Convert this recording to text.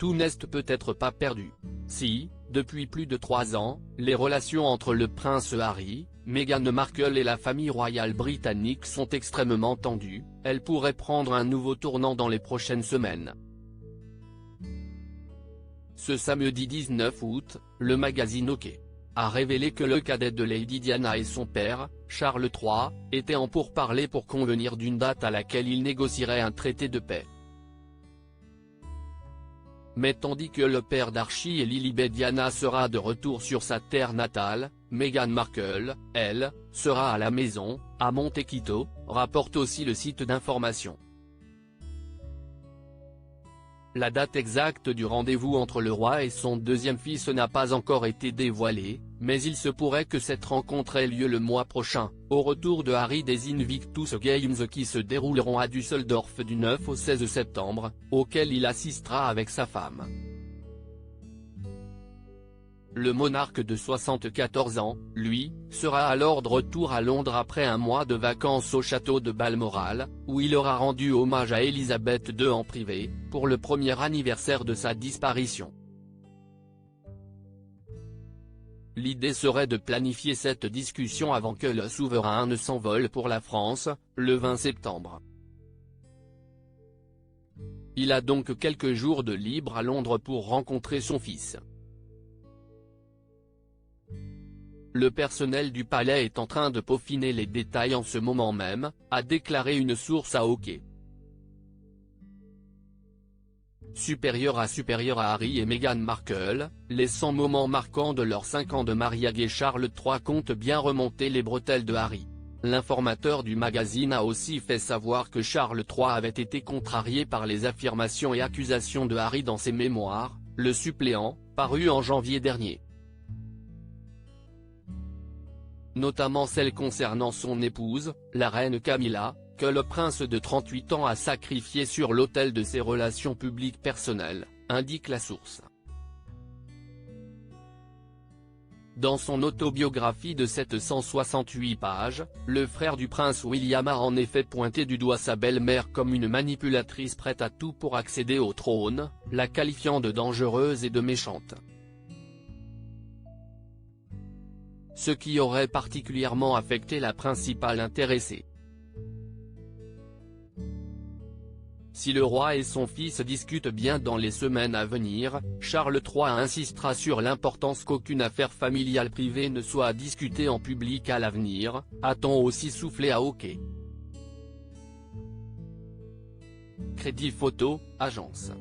tout n'est peut-être pas perdu. Si, depuis plus de 3 ans, les relations entre le prince Harry, Meghan Markle et la famille royale britannique sont extrêmement tendues, elles pourraient prendre un nouveau tournant dans les prochaines semaines. Ce samedi 19 août, le magazine OK a révélé que le cadet de Lady Diana et son père, Charles III, étaient en pourparlers pour convenir d'une date à laquelle ils négocieraient un traité de paix. Mais tandis que le père d'Archie et Lilibet Diana sera de retour sur sa terre natale, Meghan Markle, elle, sera à la maison, à Montecito, rapporte aussi le site d'information. La date exacte du rendez-vous entre le roi et son deuxième fils n'a pas encore été dévoilée, mais il se pourrait que cette rencontre ait lieu le mois prochain, au retour de Harry des Invictus Games qui se dérouleront à Düsseldorf du 9 au 16 septembre, auquel il assistera avec sa femme. Le monarque de 74 ans, lui, sera alors de retour à Londres après un mois de vacances au château de Balmoral, où il aura rendu hommage à Elisabeth II en privé, pour le premier anniversaire de sa disparition. L'idée serait de planifier cette discussion avant que le souverain ne s'envole pour la France, le 20 septembre. Il a donc quelques jours de libre à Londres pour rencontrer son fils. Le personnel du palais est en train de peaufiner les détails en ce moment même, a déclaré une source à OK. Supérieur à Harry et Meghan Markle, les 100 moments marquants de leurs 5 ans de mariage et Charles III compte bien remonter les bretelles de Harry. L'informateur du magazine a aussi fait savoir que Charles III avait été contrarié par les affirmations et accusations de Harry dans ses mémoires, le suppléant, paru en janvier dernier. Notamment celles concernant son épouse, la reine Camilla, que le prince de 38 ans a sacrifié sur l'autel de ses relations publiques personnelles, indique la source. Dans son autobiographie de 768 pages, le frère du prince William a en effet pointé du doigt sa belle-mère comme une manipulatrice prête à tout pour accéder au trône, la qualifiant de dangereuse et de méchante. Ce qui aurait particulièrement affecté la principale intéressée. Si le roi et son fils discutent bien dans les semaines à venir, Charles III insistera sur l'importance qu'aucune affaire familiale privée ne soit discutée en public à l'avenir, a-t-on aussi soufflé à OK. Crédit Photo, agence.